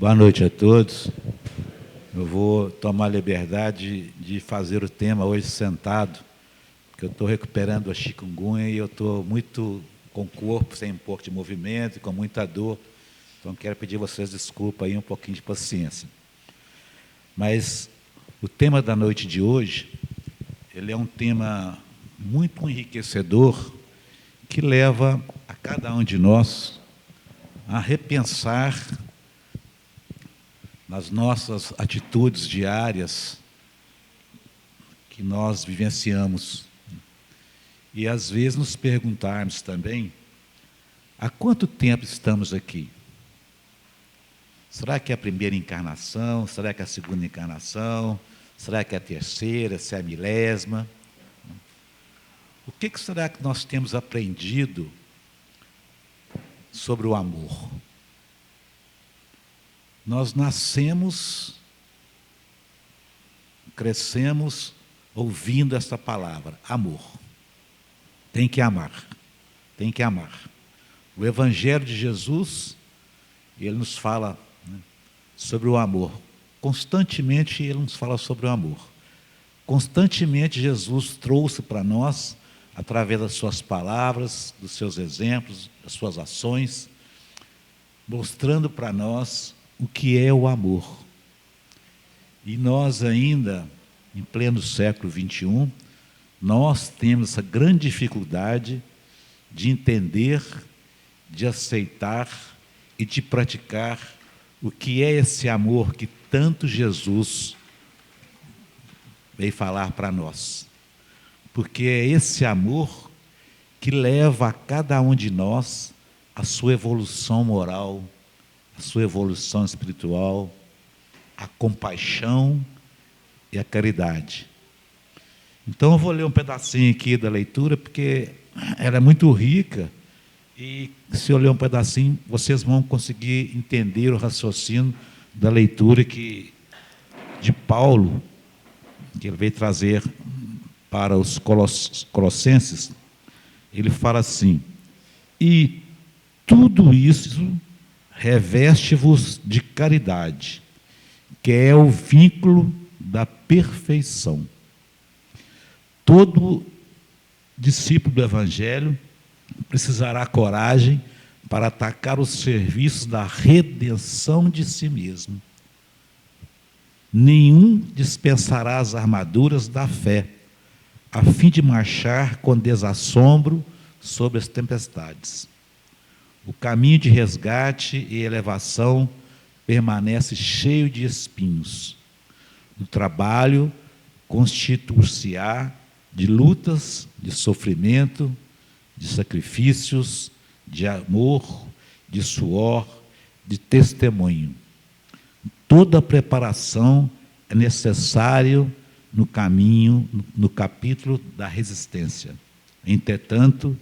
Boa noite a todos. Eu vou tomar a liberdade de fazer o tema hoje sentado, porque eu estou recuperando a chikungunya e eu estou muito com o corpo sem um pouco de movimento e com muita dor. Então, quero pedir a vocês desculpa aí, um pouquinho de paciência. Mas o tema da noite de hoje, ele é um tema muito enriquecedor, que leva a cada um de nós a repensar nas nossas atitudes diárias que nós vivenciamos. E, às vezes, nos perguntarmos também, há quanto tempo estamos aqui? Será que é a primeira encarnação? Será que é a segunda encarnação? Será que é a terceira? Se é a milésima? O que será que nós temos aprendido sobre o amor? Nós nascemos, crescemos ouvindo essa palavra, amor. Tem que amar, tem que amar. O Evangelho de Jesus, ele nos fala, né, sobre o amor. Constantemente ele nos fala sobre o amor. Constantemente Jesus trouxe para nós, através das suas palavras, dos seus exemplos, das suas ações, mostrando para nós o que é o amor. E nós ainda, em pleno século XXI, nós temos essa grande dificuldade de entender, de aceitar e de praticar o que é esse amor que tanto Jesus veio falar para nós. Porque é esse amor que leva a cada um de nós a sua evolução moral, a sua evolução espiritual, a compaixão e a caridade. Então eu vou ler um pedacinho aqui da leitura, porque ela é muito rica, e se eu ler um pedacinho, vocês vão conseguir entender o raciocínio da leitura de Paulo, que ele veio trazer para os Colossenses. Ele fala assim: e tudo isso reveste-vos de caridade, que é o vínculo da perfeição. Todo discípulo do Evangelho precisará coragem para atacar os serviços da redenção de si mesmo. Nenhum dispensará as armaduras da fé, a fim de marchar com desassombro sobre as tempestades. O caminho de resgate e elevação permanece cheio de espinhos. O trabalho constituir-se-á de lutas, de sofrimento, de sacrifícios, de amor, de suor, de testemunho. Toda preparação é necessário no caminho, no capítulo da resistência. Entretanto,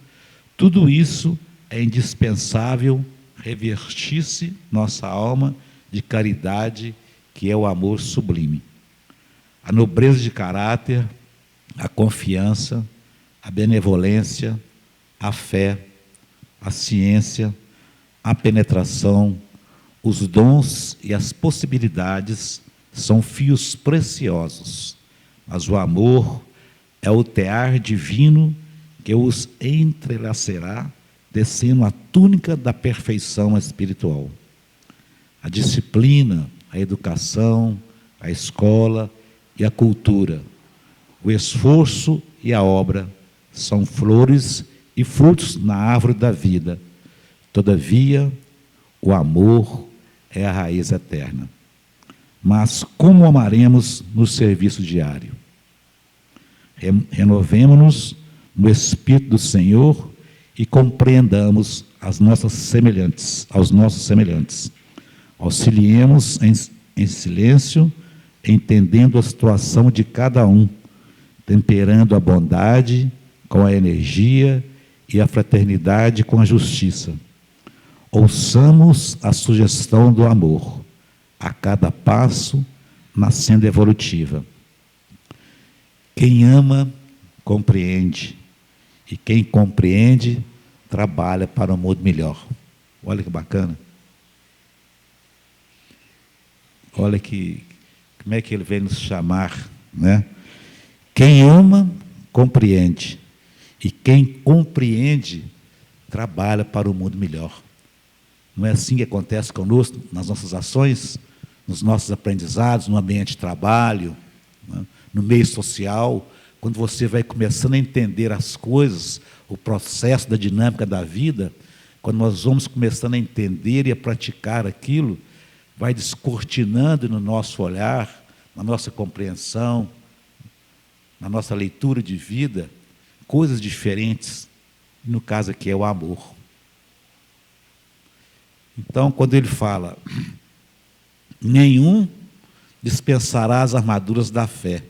tudo isso é indispensável revestir-se nossa alma de caridade, que é o amor sublime. A nobreza de caráter, a confiança, a benevolência, a fé, a ciência, a penetração, os dons e as possibilidades são fios preciosos, mas o amor é o tear divino que os entrelaçará, descendo a túnica da perfeição espiritual. A disciplina, a educação, a escola e a cultura, o esforço e a obra são flores e frutos na árvore da vida. Todavia, o amor é a raiz eterna. Mas como amaremos no serviço diário? Renovemo-nos no Espírito do Senhor e compreendamos aos nossos semelhantes. Auxiliemos em silêncio, entendendo a situação de cada um, temperando a bondade com a energia e a fraternidade com a justiça. Ouçamos a sugestão do amor, a cada passo na senda evolutiva. Quem ama, compreende, e quem compreende, trabalha para um mundo melhor. Olha que bacana. Olha que, como é que ele vem nos chamar, né? Quem ama, compreende. E quem compreende, trabalha para o mundo melhor. Não é assim que acontece conosco, nas nossas ações, nos nossos aprendizados, no ambiente de trabalho, né? No meio social, quando você vai começando a entender as coisas, o processo da dinâmica da vida, quando nós vamos começando a entender e a praticar aquilo, vai descortinando no nosso olhar, na nossa compreensão, na nossa leitura de vida, coisas diferentes, no caso aqui é o amor. Então, quando ele fala, nenhum dispensará as armaduras da fé,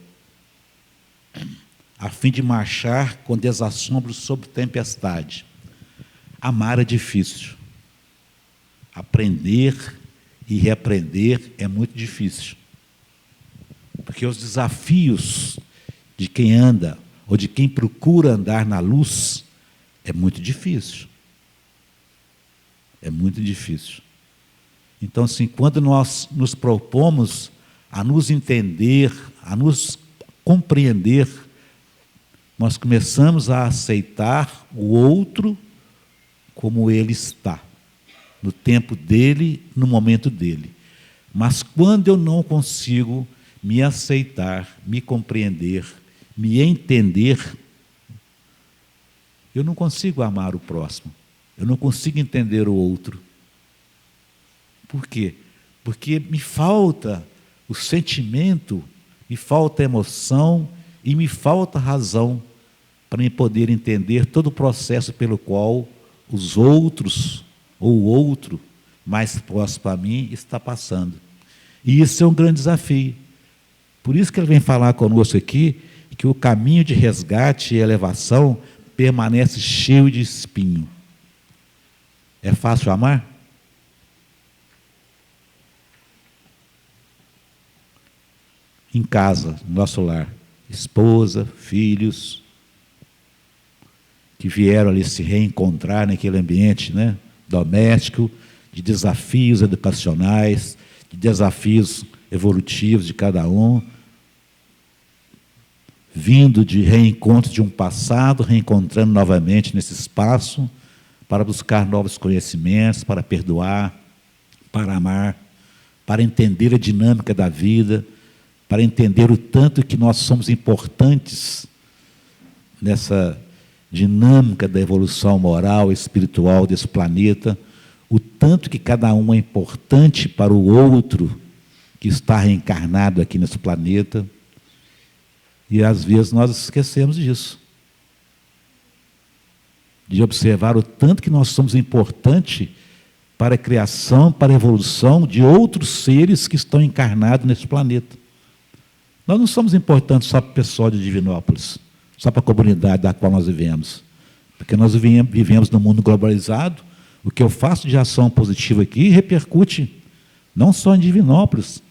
a fim de marchar com desassombro sobre tempestade. Amar é difícil. Aprender e reaprender é muito difícil. Porque os desafios de quem anda, ou de quem procura andar na luz, é muito difícil. É muito difícil. Então, assim, quando nós nos propomos a nos entender, a nos compreender, nós começamos a aceitar o outro como ele está, no tempo dele, no momento dele. Mas quando eu não consigo me aceitar, me compreender, me entender, eu não consigo amar o próximo, eu não consigo entender o outro. Por quê? Porque me falta o sentimento, me falta a emoção e me falta a razão para me poder entender todo o processo pelo qual os outros, ou o outro mais próximo a mim, está passando. E isso é um grande desafio. Por isso que ele vem falar conosco aqui, que o caminho de resgate e elevação permanece cheio de espinho. É fácil amar? Em casa, no nosso lar, esposa, filhos, que vieram ali se reencontrar naquele ambiente, né, doméstico, de desafios educacionais, de desafios evolutivos de cada um, vindo de reencontro de um passado, reencontrando novamente nesse espaço, para buscar novos conhecimentos, para perdoar, para amar, para entender a dinâmica da vida, para entender o tanto que nós somos importantes nessa dinâmica da evolução moral e espiritual desse planeta, o tanto que cada um é importante para o outro que está reencarnado aqui nesse planeta. E às vezes nós esquecemos disso, de observar o tanto que nós somos importantes para a criação, para a evolução de outros seres que estão encarnados nesse planeta. Nós não somos importantes só para o pessoal de Divinópolis, só para a comunidade da qual nós vivemos, porque nós vivemos num mundo globalizado. O que eu faço de ação positiva aqui repercute não só em Divinópolis,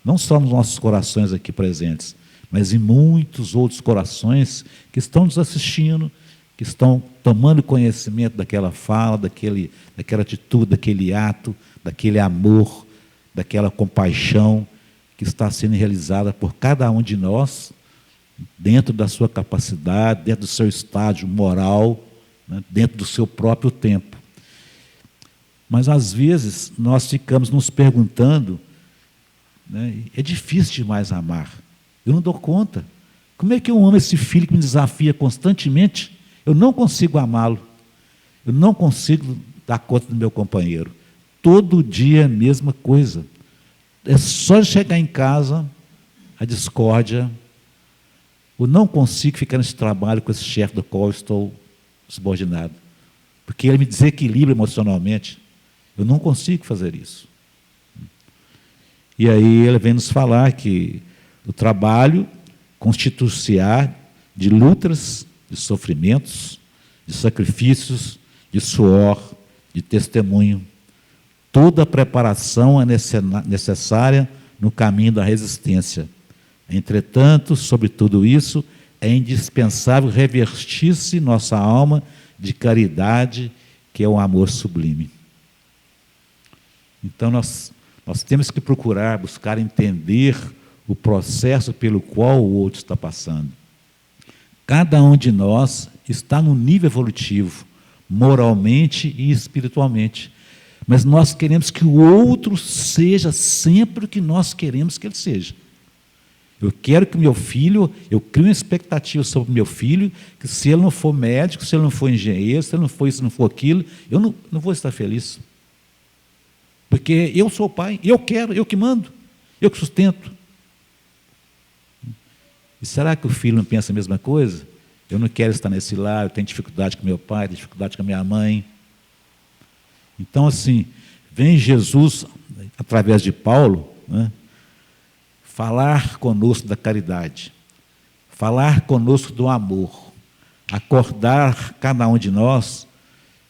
não só nos nossos corações aqui presentes, mas em muitos outros corações que estão nos assistindo, que estão tomando conhecimento daquela fala, daquela atitude, daquele ato, daquele amor, daquela compaixão que está sendo realizada por cada um de nós, dentro da sua capacidade, dentro do seu estágio moral, né, dentro do seu próprio tempo. Mas, às vezes, nós ficamos nos perguntando, né, é difícil demais amar. Eu não dou conta. Como é que eu amo esse filho que me desafia constantemente? Eu não consigo amá-lo. Eu não consigo dar conta do meu companheiro. Todo dia é a mesma coisa. É só chegar em casa, a discórdia. Eu não consigo ficar nesse trabalho com esse chefe do qual eu estou subordinado. Porque ele me desequilibra emocionalmente. Eu não consigo fazer isso. E aí ele vem nos falar que o trabalho constitui-se-á de lutas, de sofrimentos, de sacrifícios, de suor, de testemunho. Toda a preparação é necessária no caminho da resistência. Entretanto, sobre tudo isso, é indispensável revestir-se nossa alma de caridade, que é o amor sublime. Então, nós Nós temos que procurar, buscar entender o processo pelo qual o outro está passando. Cada um de nós está num nível evolutivo, moralmente e espiritualmente. Mas nós queremos que o outro seja sempre o que nós queremos que ele seja. Eu quero que meu filho, eu crio uma expectativa sobre o meu filho, que se ele não for médico, se ele não for engenheiro, se ele não for isso, não for aquilo, eu não vou estar feliz. Porque eu sou o pai, eu quero, eu que mando, eu que sustento. E será que o filho não pensa a mesma coisa? Eu não quero estar nesse lar, eu tenho dificuldade com meu pai, tenho dificuldade com a minha mãe. Então, assim, vem Jesus, através de Paulo, né, falar conosco da caridade, falar conosco do amor, acordar cada um de nós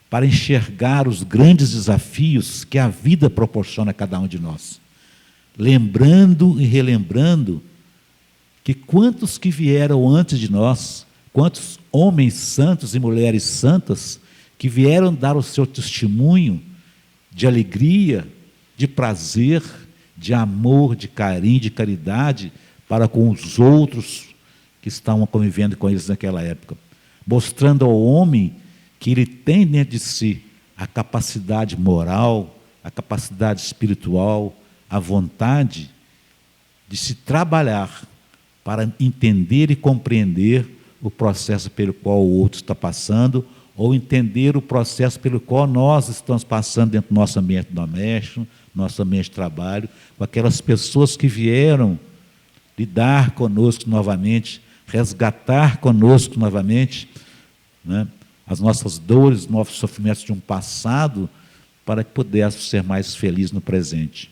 para enxergar os grandes desafios que a vida proporciona a cada um de nós. Lembrando e relembrando que quantos que vieram antes de nós, quantos homens santos e mulheres santas que vieram dar o seu testemunho de alegria, de prazer, de amor, de carinho, de caridade para com os outros que estavam convivendo com eles naquela época, mostrando ao homem que ele tem dentro de si a capacidade moral, a capacidade espiritual, a vontade de se trabalhar para entender e compreender o processo pelo qual o outro está passando, ou entender o processo pelo qual nós estamos passando dentro do nosso ambiente doméstico, nosso ambiente de trabalho, com aquelas pessoas que vieram lidar conosco novamente, resgatar conosco novamente, né, as nossas dores, nossos sofrimentos de um passado, para que pudéssemos ser mais felizes no presente.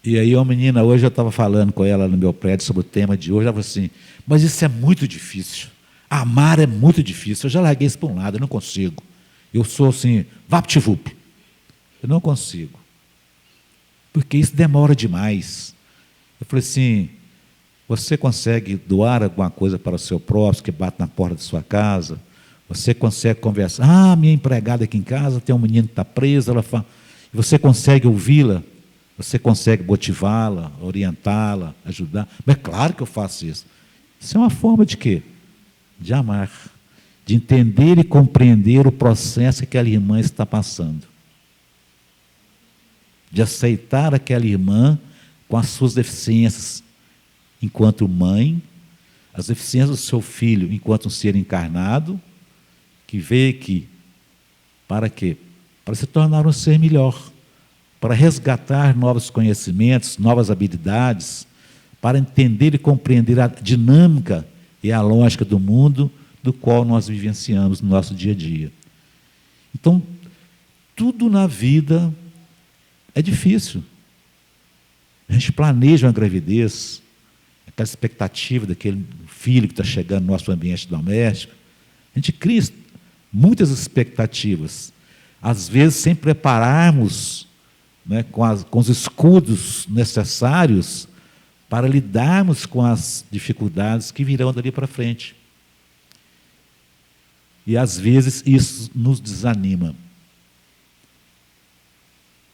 E aí, uma menina, hoje eu estava falando com ela no meu prédio sobre o tema de hoje, ela falou assim, mas isso é muito difícil, amar é muito difícil, eu já larguei isso para um lado, eu não consigo, eu sou assim, vapt-vup, eu não consigo, porque isso demora demais. Eu falei assim, você consegue doar alguma coisa para o seu próximo, que bate na porta de sua casa? Você consegue conversar, minha empregada aqui em casa, tem um menino que está preso, ela fala, você consegue ouvi-la? Você consegue motivá-la, orientá-la, ajudar? Mas é claro que eu faço isso. Isso é uma forma de quê? De amar, de entender e compreender o processo que aquela irmã está passando. De aceitar aquela irmã com as suas deficiências enquanto mãe, as deficiências do seu filho enquanto um ser encarnado, que veio aqui, para quê? Para se tornar um ser melhor, para resgatar novos conhecimentos, novas habilidades, para entender e compreender a dinâmica e a lógica do mundo do qual nós vivenciamos no nosso dia a dia. Então, tudo na vida é difícil. A gente planeja uma gravidez, aquela expectativa daquele filho que está chegando no nosso ambiente doméstico. A gente cria muitas expectativas, às vezes sem prepararmos, né, com os escudos necessários para lidarmos com as dificuldades que virão dali para frente. E às vezes isso nos desanima.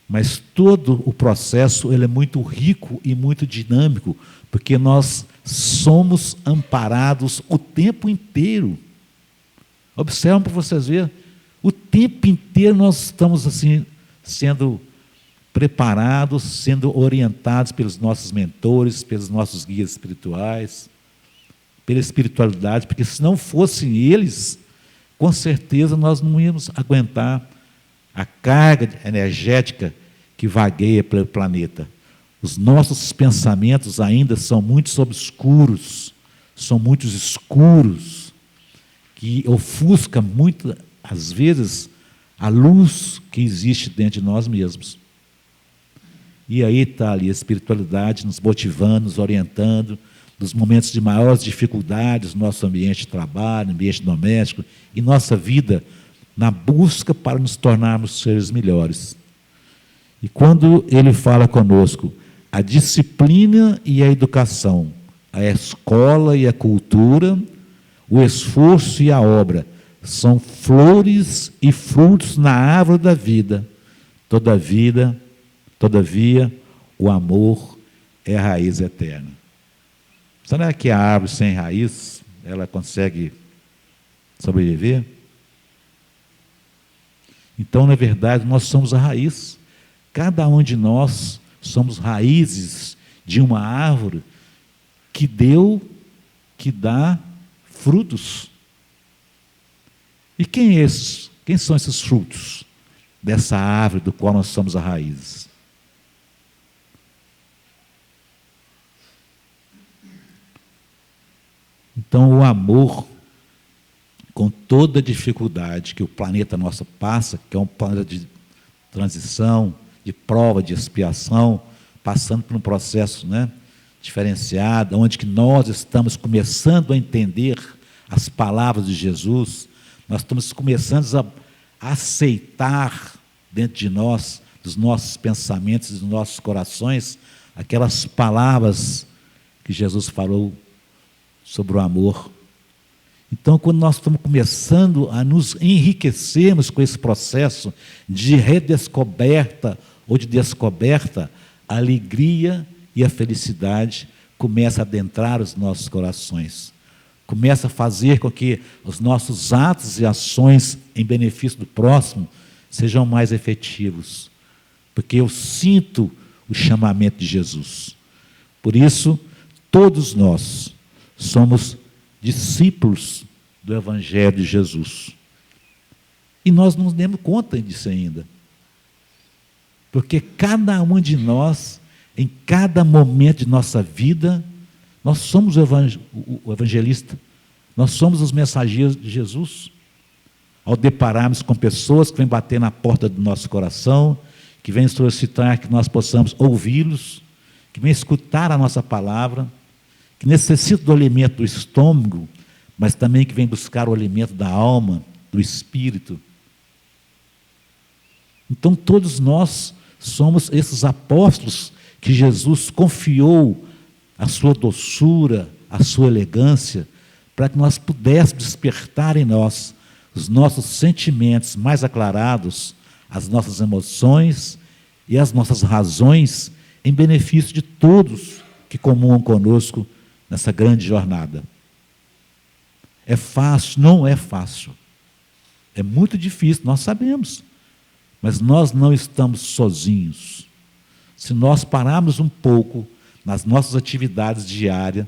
Mas todo o processo ele é muito rico e muito dinâmico, porque nós somos amparados o tempo inteiro. Observam para vocês verem, o tempo inteiro nós estamos assim, sendo preparados, sendo orientados pelos nossos mentores, pelos nossos guias espirituais, pela espiritualidade, porque se não fossem eles, com certeza nós não íamos aguentar a carga energética que vagueia pelo planeta. Os nossos pensamentos ainda são muito obscuros, são muito escuros, que ofusca muito, às vezes, a luz que existe dentro de nós mesmos. E aí está ali a espiritualidade nos motivando, nos orientando, nos momentos de maiores dificuldades, no nosso ambiente de trabalho, ambiente doméstico, e nossa vida, na busca para nos tornarmos seres melhores. E quando ele fala conosco, a disciplina e a educação, a escola e a cultura, o esforço e a obra, são flores e frutos na árvore da vida. Toda vida Todavia, o amor é a raiz eterna. Será que a árvore sem raiz, ela consegue sobreviver? Então, na verdade, nós somos a raiz. Cada um de nós somos raízes de uma árvore que dá frutos. E quem são esses frutos dessa árvore do qual nós somos a raiz? Então, o amor, com toda a dificuldade que o planeta nosso passa, que é um planeta de transição, de prova, de expiação, passando por um processo, diferenciado, onde que nós estamos começando a entender as palavras de Jesus, nós estamos começando a aceitar dentro de nós, dos nossos pensamentos, dos nossos corações, aquelas palavras que Jesus falou sobre o amor. Então, quando nós estamos começando a nos enriquecermos com esse processo de redescoberta ou de descoberta, a alegria e a felicidade começa a adentrar os nossos corações. Começa a fazer com que os nossos atos e ações em benefício do próximo sejam mais efetivos. Porque eu sinto o chamamento de Jesus. Por isso, todos nós somos discípulos do Evangelho de Jesus. E nós não nos demos conta disso ainda. Porque cada um de nós, em cada momento de nossa vida, nós somos o evangelista. Nós somos os mensageiros de Jesus. Ao depararmos com pessoas que vêm bater na porta do nosso coração, que vêm solicitar que nós possamos ouvi-los, que vêm escutar a nossa palavra, que necessitam do alimento do estômago, mas também que vêm buscar o alimento da alma, do espírito. Então todos nós somos esses apóstolos que Jesus confiou a sua doçura, a sua elegância, para que nós pudéssemos despertar em nós os nossos sentimentos mais aclarados, as nossas emoções e as nossas razões em benefício de todos que comungam conosco nessa grande jornada. É fácil? Não é fácil. É muito difícil, nós sabemos. Mas nós não estamos sozinhos. Se nós pararmos um pouco nas nossas atividades diárias,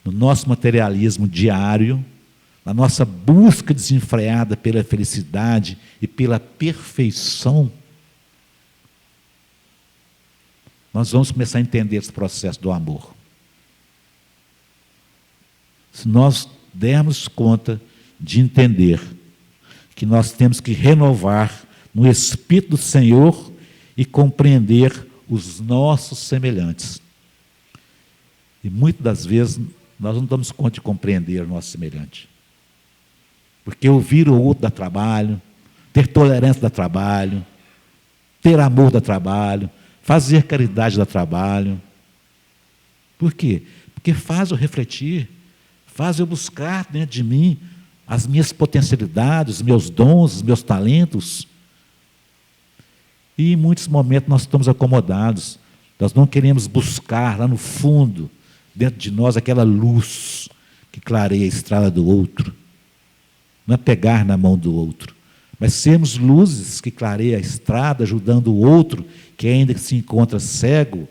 no nosso materialismo diário, na nossa busca desenfreada pela felicidade e pela perfeição, nós vamos começar a entender esse processo do amor. Se nós dermos conta de entender que nós temos que renovar no Espírito do Senhor e compreender os nossos semelhantes. E muitas das vezes nós não damos conta de compreender o nosso semelhante. Porque ouvir o outro dá trabalho, ter tolerância dá trabalho, ter amor dá trabalho, fazer caridade dá trabalho. Por quê? Porque faz eu refletir, faz eu buscar dentro de mim as minhas potencialidades, os meus dons, os meus talentos. E em muitos momentos nós estamos acomodados, nós não queremos buscar lá no fundo, dentro de nós, aquela luz que clareia a estrada do outro. Não é pegar na mão do outro, mas sermos luzes que clareiam a estrada, ajudando o outro, que ainda se encontra cego,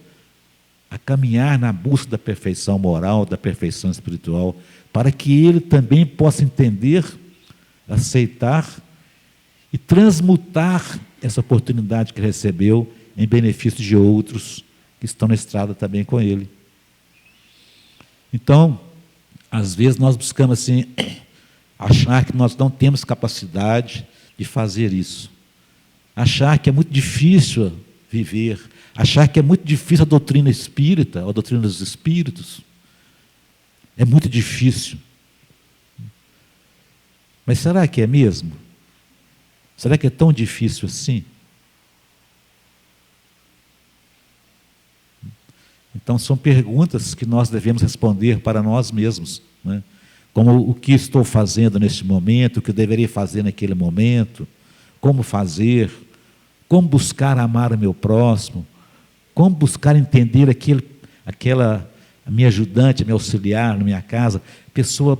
a caminhar na busca da perfeição moral, da perfeição espiritual, para que ele também possa entender, aceitar e transmutar essa oportunidade que recebeu em benefício de outros que estão na estrada também com ele. Então, às vezes nós buscamos assim, achar que nós não temos capacidade de fazer isso. Achar que é muito difícil viver, achar que é muito difícil a doutrina espírita, a doutrina dos espíritos. É muito difícil. Mas será que é mesmo? Será que é tão difícil assim? Então são perguntas que nós devemos responder para nós mesmos, né? Como o que estou fazendo neste momento, o que eu deveria fazer naquele momento, como fazer, como buscar amar o meu próximo, como buscar entender a minha ajudante, a minha auxiliar na minha casa, pessoa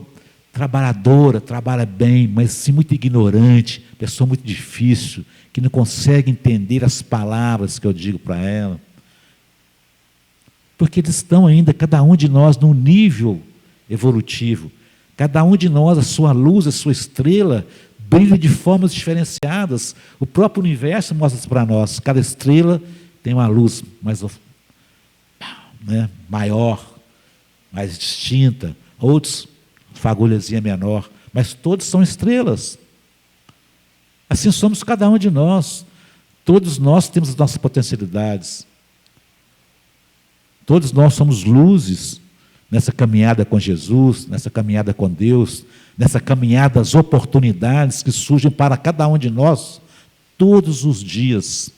trabalhadora, trabalha bem, mas sim muito ignorante, pessoa muito difícil, que não consegue entender as palavras que eu digo para ela. Porque eles estão ainda, cada um de nós, num nível evolutivo. Cada um de nós, a sua luz, a sua estrela, brilha de formas diferenciadas. O próprio universo mostra isso para nós. Cada estrela tem uma luz mais, maior, mais distinta. Outros, fagulhazinha menor. Mas todos são estrelas. Assim somos cada um de nós. Todos nós temos as nossas potencialidades. Todos nós somos luzes nessa caminhada com Jesus, nessa caminhada com Deus, nessa caminhada das oportunidades que surgem para cada um de nós todos os dias.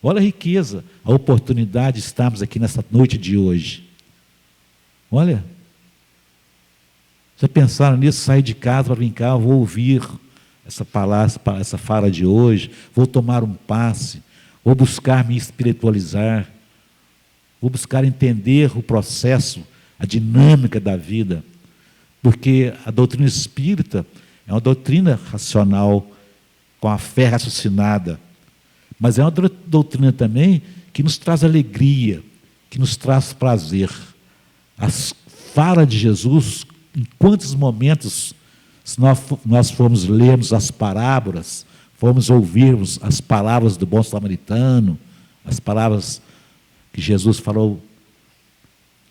Olha a riqueza, a oportunidade de estarmos aqui nessa noite de hoje. Olha, já pensaram nisso? Sair de casa para brincar, vou ouvir essa palavra, essa fala de hoje, vou tomar um passe, vou buscar me espiritualizar, vou buscar entender o processo, a dinâmica da vida, porque a doutrina espírita é uma doutrina racional, com a fé raciocinada, mas é uma doutrina também que nos traz alegria, que nos traz prazer. A fala de Jesus, em quantos momentos, se nós formos lermos as parábolas, formos ouvirmos as palavras do bom samaritano, as palavras que Jesus falou,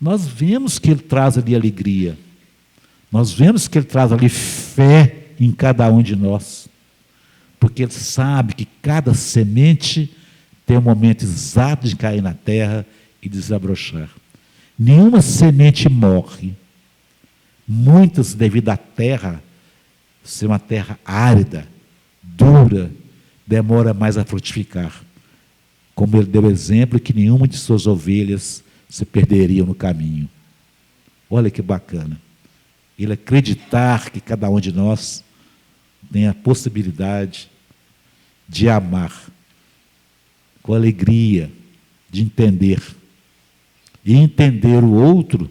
nós vemos que Ele traz ali alegria, nós vemos que Ele traz ali fé em cada um de nós, porque Ele sabe que cada semente tem um momento exato de cair na terra e desabrochar. Nenhuma semente morre, muitas devido à terra ser uma terra árida, dura, demora mais a frutificar. Como ele deu exemplo que nenhuma de suas ovelhas se perderia no caminho. Olha que bacana. Ele acreditar que cada um de nós tem a possibilidade de amar, com alegria, de entender. E entender o outro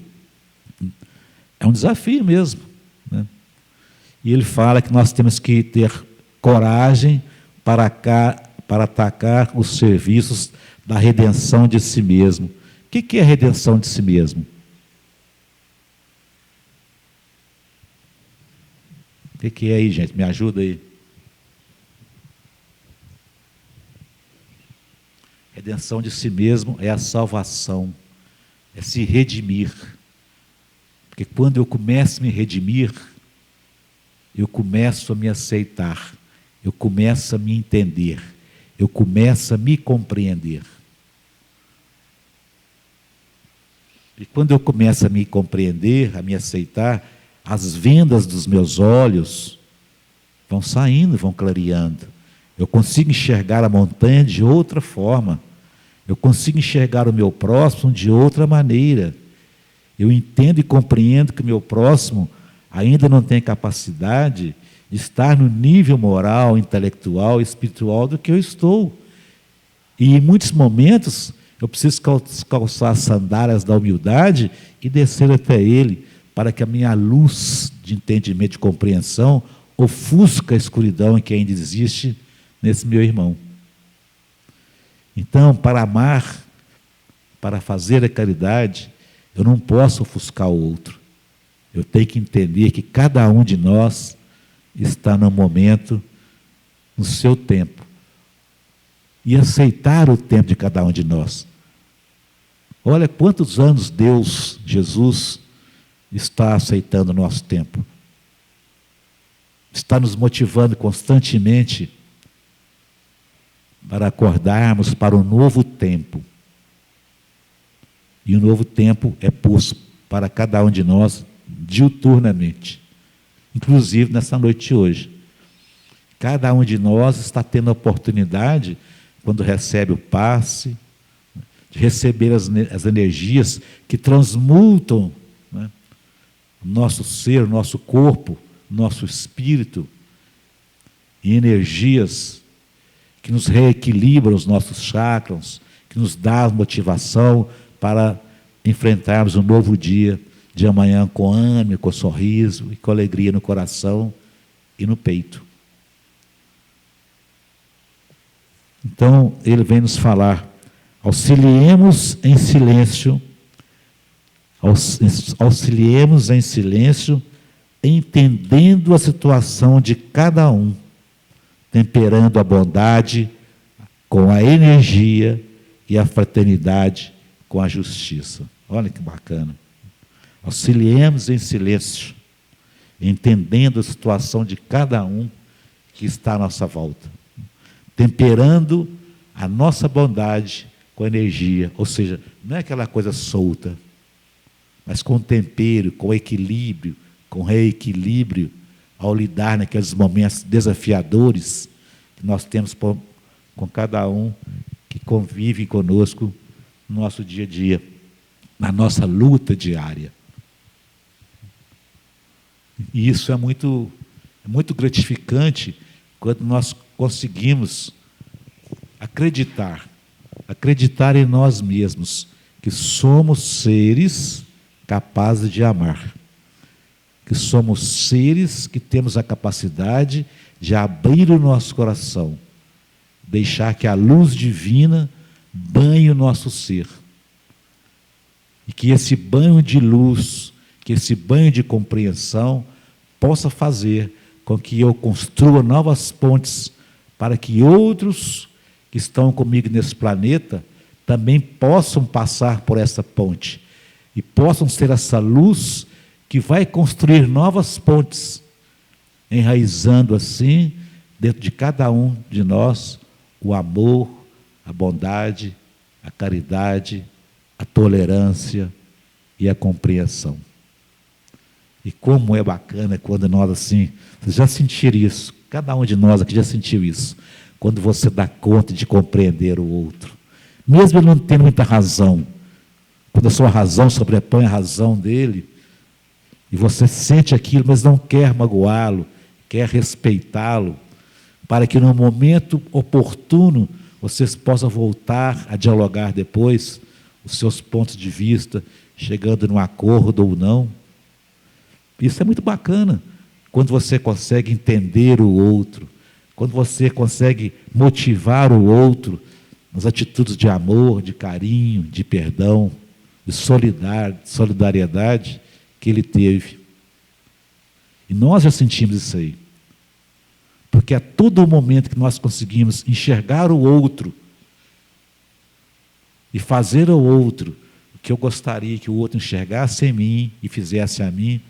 é um desafio mesmo, né? E ele fala que nós temos que ter coragem para atacar os serviços da redenção de si mesmo. O que é a redenção de si mesmo? O que é aí, gente? Me ajuda aí. Redenção de si mesmo é a salvação, é se redimir. Porque quando eu começo a me redimir, eu começo a me aceitar, eu começo a me entender, eu começo a me compreender. E quando eu começo a me compreender, a me aceitar, as vendas dos meus olhos vão saindo, vão clareando. Eu consigo enxergar a montanha de outra forma. Eu consigo enxergar o meu próximo de outra maneira. Eu entendo e compreendo que o meu próximo ainda não tem capacidade de estar no nível moral, intelectual, espiritual do que eu estou. E em muitos momentos eu preciso calçar as sandálias da humildade e descer até ele, para que a minha luz de entendimento, de compreensão, ofusque a escuridão em que ainda existe nesse meu irmão. Então, para amar, para fazer a caridade, eu não posso ofuscar o outro. Eu tenho que entender que cada um de nós está no momento, no seu tempo. E aceitar o tempo de cada um de nós. Olha quantos anos Deus, Jesus, está aceitando o nosso tempo. Está nos motivando constantemente para acordarmos para um novo tempo. E o novo tempo é posto para cada um de nós diuturnamente. Inclusive nessa noite de hoje. Cada um de nós está tendo a oportunidade, quando recebe o passe, de receber as energias que transmutam, né, o nosso ser, o nosso corpo, o nosso espírito, em energias que nos reequilibra os nossos chakras, que nos dá motivação para enfrentarmos um novo dia de amanhã com ânimo, com sorriso e com alegria no coração e no peito. Então, ele vem nos falar: auxiliemos em silêncio, entendendo a situação de cada um, temperando a bondade com a energia e a fraternidade com a justiça. Olha que bacana. Auxiliemos em silêncio, entendendo a situação de cada um que está à nossa volta, temperando a nossa bondade com energia, ou seja, não é aquela coisa solta, mas com tempero, com equilíbrio, com reequilíbrio, ao lidar naqueles momentos desafiadores que nós temos com cada um que convive conosco no nosso dia a dia, na nossa luta diária. E isso é muito gratificante quando nós conseguimos acreditar em nós mesmos, que somos seres capazes de amar, que somos seres que temos a capacidade de abrir o nosso coração, deixar que a luz divina banhe o nosso ser, e que esse banho de luz, que esse banho de compreensão possa fazer com que eu construa novas pontes para que outros que estão comigo nesse planeta também possam passar por essa ponte e possam ser essa luz que vai construir novas pontes, enraizando assim dentro de cada um de nós o amor, a bondade, a caridade, a tolerância e a compreensão. E como é bacana quando nós assim, vocês já sentiram isso, cada um de nós aqui já sentiu isso, quando você dá conta de compreender o outro, mesmo ele não tendo muita razão, quando a sua razão sobrepõe a razão dele, e você sente aquilo, mas não quer magoá-lo, quer respeitá-lo, para que no momento oportuno vocês possam voltar a dialogar depois os seus pontos de vista, chegando num acordo ou não. Isso é muito bacana, quando você consegue entender o outro, quando você consegue motivar o outro nas atitudes de amor, de carinho, de perdão, de solidariedade que ele teve. E nós já sentimos isso aí. Porque a todo momento que nós conseguimos enxergar o outro e fazer ao outro o que eu gostaria que o outro enxergasse em mim e fizesse a mim,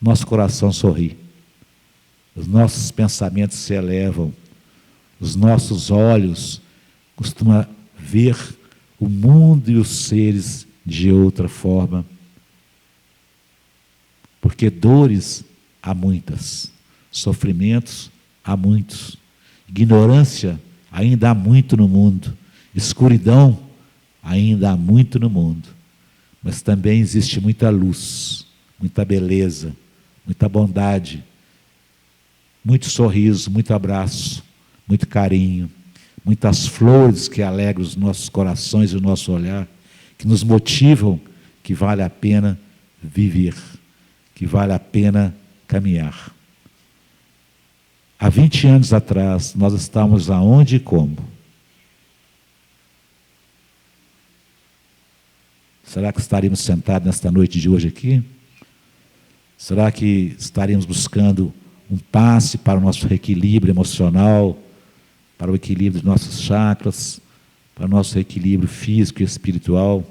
nosso coração sorri. Os nossos pensamentos se elevam. Os nossos olhos costumam ver o mundo e os seres de outra forma. Porque dores há muitas, sofrimentos há muitos, ignorância ainda há muito no mundo, escuridão ainda há muito no mundo, mas também existe muita luz, muita beleza, muita bondade, muito sorriso, muito abraço, muito carinho, muitas flores que alegram os nossos corações e o nosso olhar, que nos motivam que vale a pena viver, que vale a pena caminhar. Há 20 anos atrás, nós estávamos aonde e como? Será que estaríamos sentados nesta noite de hoje aqui? Será que estaríamos buscando um passe para o nosso reequilíbrio emocional, para o equilíbrio dos nossos chakras, para o nosso equilíbrio físico e espiritual?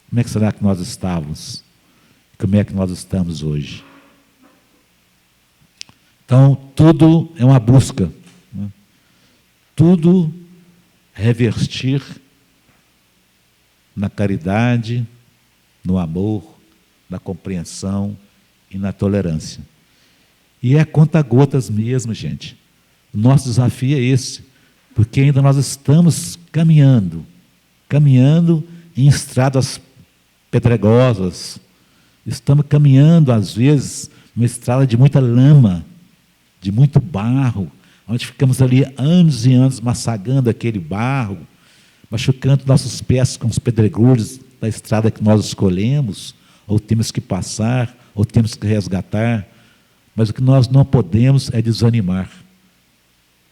Como é que será que nós estávamos? Como é que nós estamos hoje? Então, tudo é uma busca, né? Tudo revertir na caridade, no amor, na compreensão e na tolerância. E é conta-gotas mesmo, gente. O nosso desafio é esse, porque ainda nós estamos caminhando em estradas pedregosas, estamos caminhando, às vezes, numa estrada de muita lama, de muito barro, onde ficamos ali anos e anos massagando aquele barro, machucando nossos pés com os pedregulhos da estrada que nós escolhemos, ou temos que passar, ou temos que resgatar. Mas o que nós não podemos é desanimar.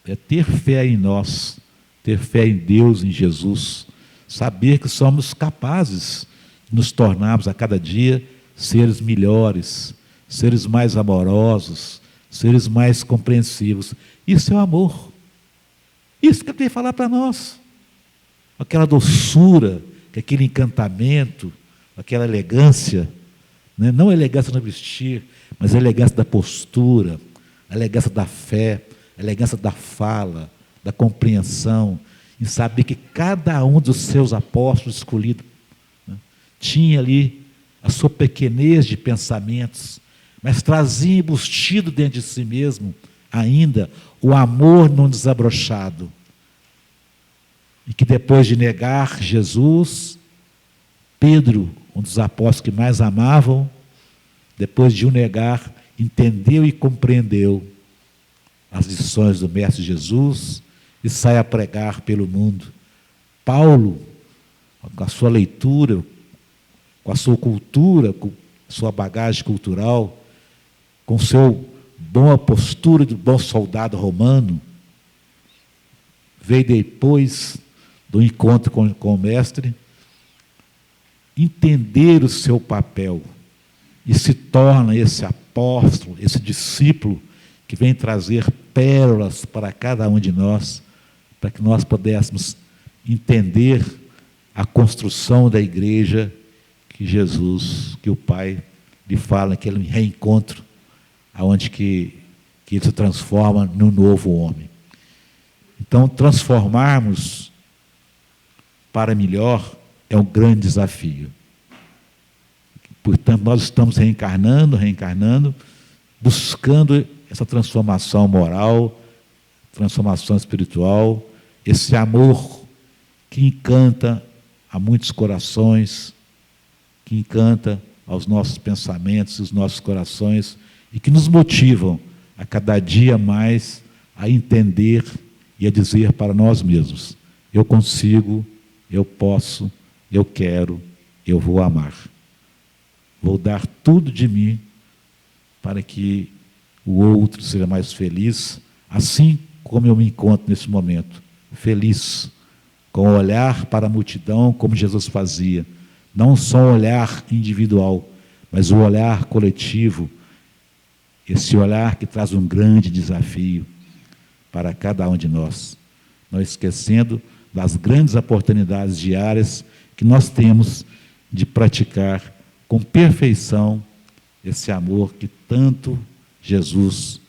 É ter fé em nós, ter fé em Deus, em Jesus, saber que somos capazes de nos tornarmos a cada dia seres melhores, seres mais amorosos, seres mais compreensivos. Isso é o amor. Isso que ele tem que falar para nós. Aquela doçura, aquele encantamento, aquela elegância, né? Não a elegância no vestir, mas a elegância da postura, a elegância da fé, a elegância da fala, da compreensão, em saber que cada um dos seus apóstolos escolhidos, né, tinha ali a sua pequenez de pensamentos, mas trazia embutido dentro de si mesmo ainda o amor não desabrochado. E que depois de negar Jesus, Pedro, um dos apóstolos que mais amavam, depois de o negar, entendeu e compreendeu as lições do Mestre Jesus e sai a pregar pelo mundo. Paulo, com a sua leitura, com a sua cultura, com a sua bagagem cultural, com seu boa postura de bom soldado romano, veio depois do encontro com o Mestre, entender o seu papel e se torna esse apóstolo, esse discípulo que vem trazer pérolas para cada um de nós, para que nós pudéssemos entender a construção da igreja que Jesus, que o Pai lhe fala naquele reencontro, aonde que ele se transforma no novo homem. Então, transformarmos para melhor é um grande desafio. Portanto, nós estamos reencarnando, buscando essa transformação moral, transformação espiritual, esse amor que encanta a muitos corações, que encanta aos nossos pensamentos, os nossos corações, e que nos motivam a cada dia mais a entender e a dizer para nós mesmos: eu consigo, eu posso, eu quero, eu vou amar. Vou dar tudo de mim para que o outro seja mais feliz, assim como eu me encontro nesse momento, feliz, com o olhar para a multidão, como Jesus fazia. Não só um olhar individual, mas o olhar coletivo, esse olhar que traz um grande desafio para cada um de nós, não esquecendo das grandes oportunidades diárias que nós temos de praticar com perfeição esse amor que tanto Jesus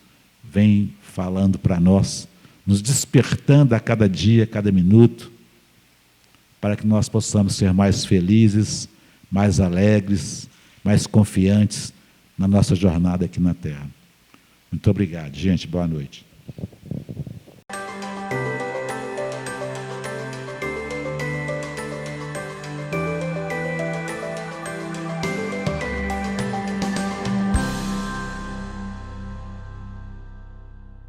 vem falando para nós, nos despertando a cada dia, a cada minuto, para que nós possamos ser mais felizes, mais alegres, mais confiantes na nossa jornada aqui na Terra. Muito obrigado, gente. Boa noite.